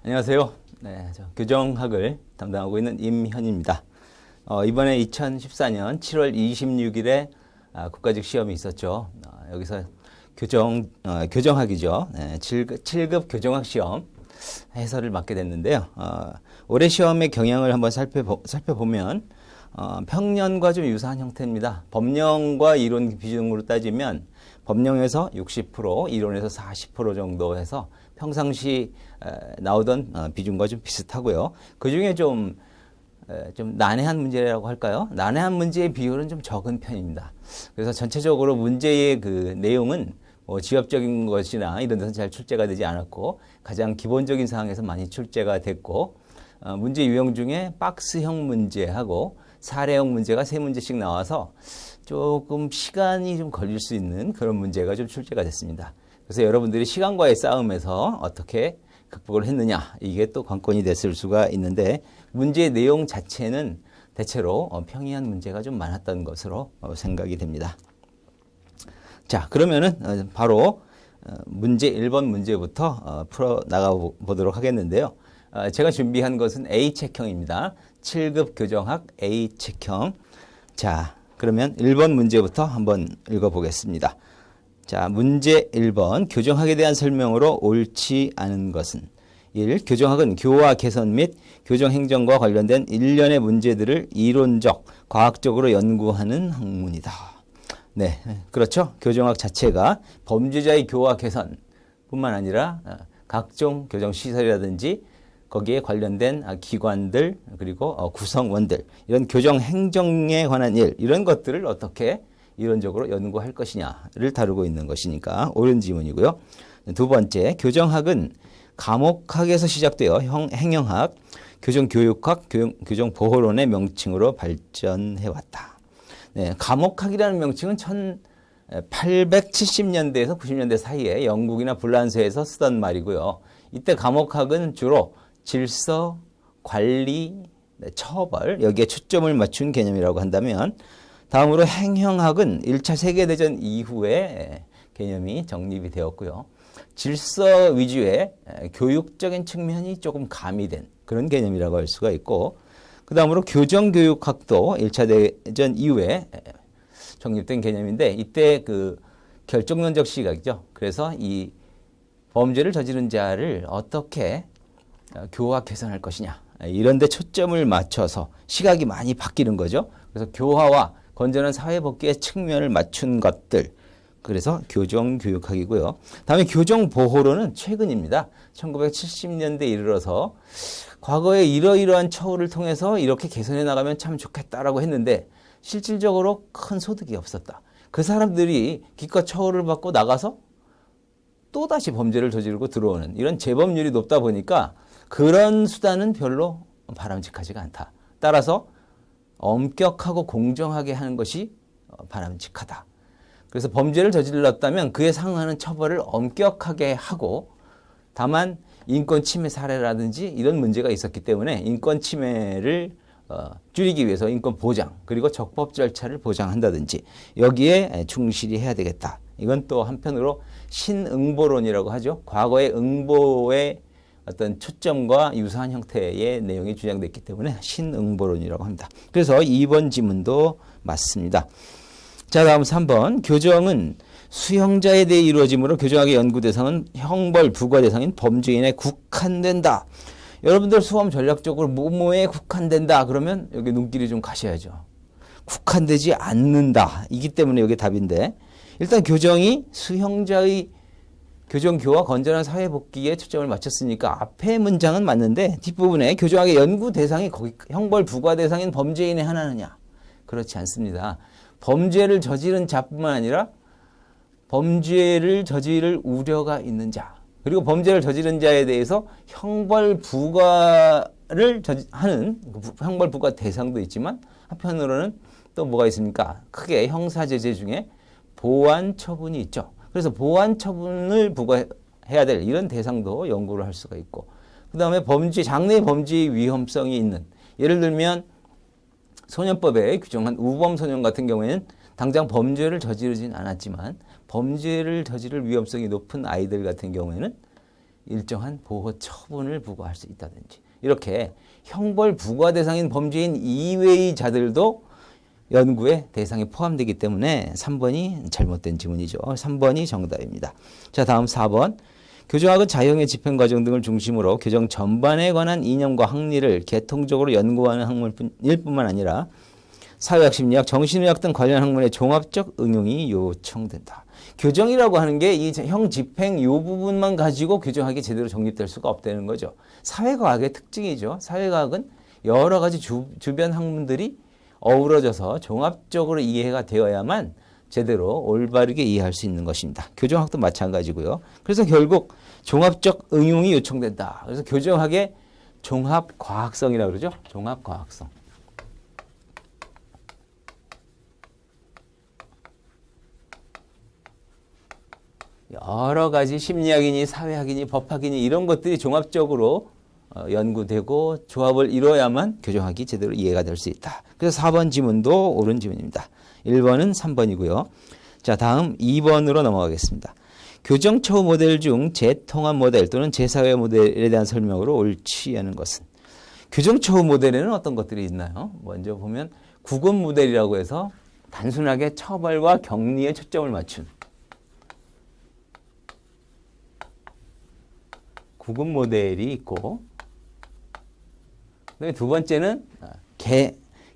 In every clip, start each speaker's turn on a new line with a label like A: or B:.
A: 안녕하세요. 네, 저 교정학을 담당하고 있는 임현입니다. 이번에 2014년 7월 26일에 국가직 시험이 있었죠. 여기서 교정학이죠. 네, 7급 교정학 시험 해설을 맡게 됐는데요. 올해 시험의 경향을 한번 살펴보면 평년과 좀 유사한 형태입니다. 법령과 이론 비중으로 따지면 법령에서 60%, 이론에서 40% 정도 해서 평상시 나오던 비중과 좀 비슷하고요. 그중에 좀 난해한 문제라고 할까요? 난해한 문제의 비율은 좀 적은 편입니다. 그래서 전체적으로 문제의 그 내용은 지엽적인 것이나 이런 데서 잘 출제가 되지 않았고, 가장 기본적인 사항에서 많이 출제가 됐고, 문제 유형 중에 박스형 문제하고 사례형 문제가 3문제씩 나와서 조금 시간이 좀 걸릴 수 있는 그런 문제가 좀 출제가 됐습니다. 그래서 여러분들이 시간과의 싸움에서 어떻게 극복을 했느냐, 이게 또 관건이 됐을 수가 있는데, 문제의 내용 자체는 대체로 평이한 문제가 좀 많았던 것으로 생각이 됩니다. 자, 그러면은 바로 문제 1번 문제부터 풀어 나가 보도록 하겠는데요. 제가 준비한 것은 A책형입니다. 7급 교정학 A책형. 자, 그러면 1번 문제부터 한번 읽어보겠습니다. 자, 문제 1번. 교정학에 대한 설명으로 옳지 않은 것은 1. 교정학은 교화 개선 및 교정행정과 관련된 일련의 문제들을 이론적, 과학적으로 연구하는 학문이다. 네, 그렇죠. 교정학 자체가 범죄자의 교화 개선 뿐만 아니라 각종 교정시설이라든지 거기에 관련된 기관들, 그리고 구성원들, 이런 교정행정에 관한 일, 이런 것들을 어떻게 이론적으로 연구할 것이냐를 다루고 있는 것이니까 옳은 지문이고요. 두 번째, 교정학은 감옥학에서 시작되어 행영학, 교정교육학, 교정보호론의 명칭으로 발전해왔다. 네, 감옥학이라는 명칭은 1870년대에서 90년대 사이에 영국이나 불란서에서 쓰던 말이고요. 이때 감옥학은 주로 질서, 관리, 처벌, 여기에 초점을 맞춘 개념이라고 한다면, 다음으로 행형학은 1차 세계대전 이후에 개념이 정립이 되었고요. 질서 위주의 교육적인 측면이 조금 가미된 그런 개념이라고 할 수가 있고, 그 다음으로 교정교육학도 1차 대전 이후에 정립된 개념인데, 이때 그 결정론적 시각이죠. 그래서 이 범죄를 저지른 자를 어떻게 교화 개선할 것이냐, 이런 데 초점을 맞춰서 시각이 많이 바뀌는 거죠. 그래서 교화와 건전한 사회복귀의 측면을 맞춘 것들, 그래서 교정교육학이고요. 다음에 교정보호론은 최근입니다. 1970년대에 이르러서 과거에 이러이러한 처우를 통해서 이렇게 개선해 나가면 참 좋겠다라고 했는데, 실질적으로 큰 소득이 없었다. 그 사람들이 기껏 처우를 받고 나가서 또다시 범죄를 저지르고 들어오는 이런 재범률이 높다 보니까 그런 수단은 별로 바람직하지가 않다. 따라서 엄격하고 공정하게 하는 것이 바람직하다. 그래서 범죄를 저질렀다면 그에 상응하는 처벌을 엄격하게 하고, 다만 인권 침해 사례라든지 이런 문제가 있었기 때문에 인권 침해를 줄이기 위해서 인권 보장, 그리고 적법 절차를 보장한다든지 여기에 충실히 해야 되겠다. 이건 또 한편으로 신응보론이라고 하죠. 과거의 응보의 어떤 초점과 유사한 형태의 내용이 주장됐기 때문에 신응보론이라고 합니다. 그래서 2번 지문도 맞습니다. 자, 다음 3번. 교정은 수형자에 대해 이루어지므로 교정학의 연구 대상은 형벌 부과 대상인 범죄인에 국한된다. 여러분들 수험 전략적으로 뭐뭐에 국한된다 그러면 여기 눈길이 좀 가셔야죠. 국한되지 않는다. 이기 때문에 여기 답인데, 일단 교정이 수형자의 교정교화 건전한 사회복귀에 초점을 맞췄으니까 앞에 문장은 맞는데, 뒷부분에 교정학의 연구 대상이 거기 형벌 부과 대상인 범죄인에 하나느냐? 그렇지 않습니다. 범죄를 저지른 자뿐만 아니라 범죄를 저지를 우려가 있는 자, 그리고 범죄를 저지른 자에 대해서 형벌 부과를 하는 형벌 부과 대상도 있지만, 한편으로는 또 뭐가 있습니까? 크게 형사제재 중에 보완 처분이 있죠. 그래서 보완 처분을 부과해야 될 이런 대상도 연구를 할 수가 있고, 그 다음에 장래 범죄의 위험성이 있는, 예를 들면 소년법에 규정한 우범 소년 같은 경우에는 당장 범죄를 저지르진 않았지만 범죄를 저지를 위험성이 높은 아이들 같은 경우에는 일정한 보호 처분을 부과할 수 있다든지 이렇게 형벌 부과 대상인 범죄인 이외의 자들도 연구의 대상에 포함되기 때문에 3번이 잘못된 지문이죠. 3번이 정답입니다. 자, 다음 4번. 교정학은 자형의 집행 과정 등을 중심으로 교정 전반에 관한 이념과 학리를 계통적으로 연구하는 학문일 뿐만 아니라 사회학, 심리학, 정신의학 등 관련 학문의 종합적 응용이 요청된다. 교정이라고 하는 게 이 형 집행 이 부분만 가지고 교정학이 제대로 정립될 수가 없다는 거죠. 사회과학의 특징이죠. 사회과학은 여러 가지 주변 학문들이 어우러져서 종합적으로 이해가 되어야만 제대로 올바르게 이해할 수 있는 것입니다. 교정학도 마찬가지고요. 그래서 결국 종합적 응용이 요청된다. 그래서 교정학의 종합과학성이라고 그러죠. 종합과학성. 여러 가지 심리학이니 사회학이니 법학이니 이런 것들이 종합적으로 연구되고 조합을 이뤄야만 교정학이 제대로 이해가 될 수 있다. 그래서 4번 지문도 옳은 지문입니다. 1번은 3번이고요. 자, 다음 2번으로 넘어가겠습니다. 교정 처우 모델 중 재통합 모델 또는 재사회 모델에 대한 설명으로 옳지 않은 것은? 교정 처우 모델에는 어떤 것들이 있나요? 먼저 보면 구급 모델이라고 해서 단순하게 처벌과 격리에 초점을 맞춘 구급 모델이 있고, 두 번째는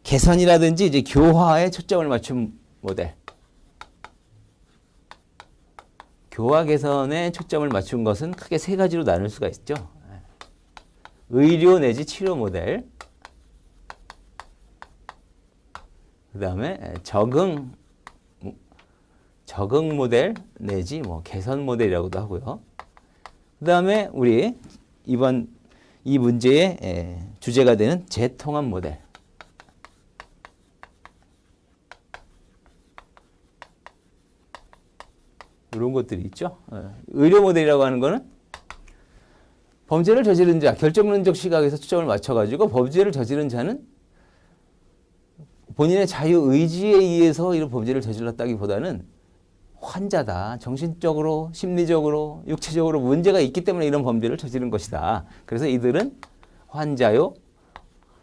A: 개선이라든지 이제 교화에 초점을 맞춘 모델. 교화 개선에 초점을 맞춘 것은 크게 세 가지로 나눌 수가 있죠. 의료 내지 치료 모델, 그 다음에 적응 모델 내지 개선 모델이라고도 하고요. 그 다음에 우리 이번 이 문제의 주제가 되는 재통합 모델. 이런 것들이 있죠. 의료 모델이라고 하는 거는 범죄를 저지른 자, 결정론적 시각에서 초점을 맞춰가지고 범죄를 저지른 자는 본인의 자유의지에 의해서 이런 범죄를 저질렀다기보다는 환자다. 정신적으로, 심리적으로, 육체적으로 문제가 있기 때문에 이런 범죄를 저지른 것이다. 그래서 이들은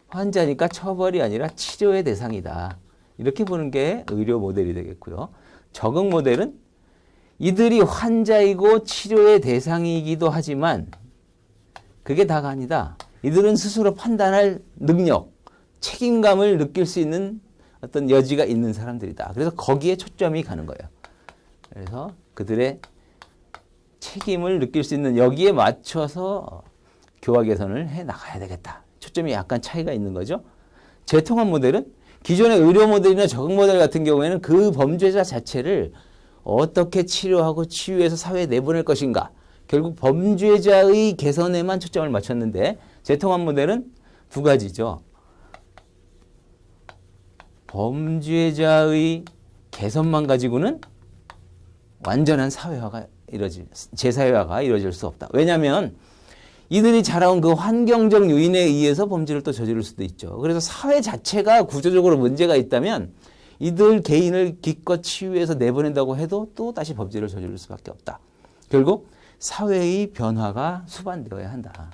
A: 환자니까 처벌이 아니라 치료의 대상이다. 이렇게 보는 게 의료 모델이 되겠고요. 적응 모델은 이들이 환자이고 치료의 대상이기도 하지만 그게 다가 아니다. 이들은 스스로 판단할 능력, 책임감을 느낄 수 있는 어떤 여지가 있는 사람들이다. 그래서 거기에 초점이 가는 거예요. 그래서 그들의 책임을 느낄 수 있는 여기에 맞춰서 교화 개선을 해 나가야 되겠다. 초점이 약간 차이가 있는 거죠. 재통합 모델은 기존의 의료 모델이나 적응 모델 같은 경우에는 그 범죄자 자체를 어떻게 치료하고 치유해서 사회에 내보낼 것인가. 결국 범죄자의 개선에만 초점을 맞췄는데 재통합 모델은 두 가지죠. 범죄자의 개선만 가지고는 완전한 사회화가 재사회화가 이루어질 수 없다. 왜냐하면 이들이 자라온 그 환경적 요인에 의해서 범죄를 또 저지를 수도 있죠. 그래서 사회 자체가 구조적으로 문제가 있다면 이들 개인을 기껏 치유해서 내보낸다고 해도 또 다시 범죄를 저지를 수밖에 없다. 결국 사회의 변화가 수반되어야 한다.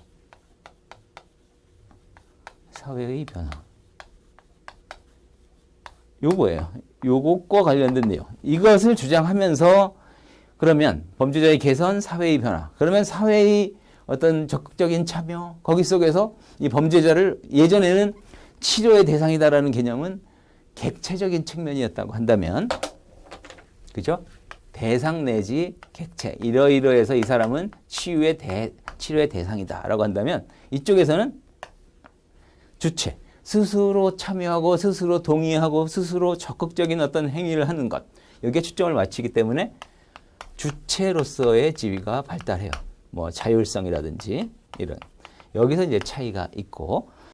A: 사회의 변화. 요거예요. 요것과 관련된 내용. 이것을 주장하면서 그러면 범죄자의 개선, 사회의 변화. 그러면 사회의 어떤 적극적인 참여, 거기 속에서 이 범죄자를 예전에는 치료의 대상이다라는 개념은 객체적인 측면이었다고 한다면, 그죠? 대상 내지 객체. 이러이러해서 이 사람은 치료의 대상이다라고 한다면 이쪽에서는 주체. 스스로 참여하고 스스로 동의하고 스스로 적극적인 어떤 행위를 하는 것. 여기에 초점을 맞추기 때문에 주체로서의 지위가 발달해요. 자율성이라든지 이런. 여기서 이제 차이가 있고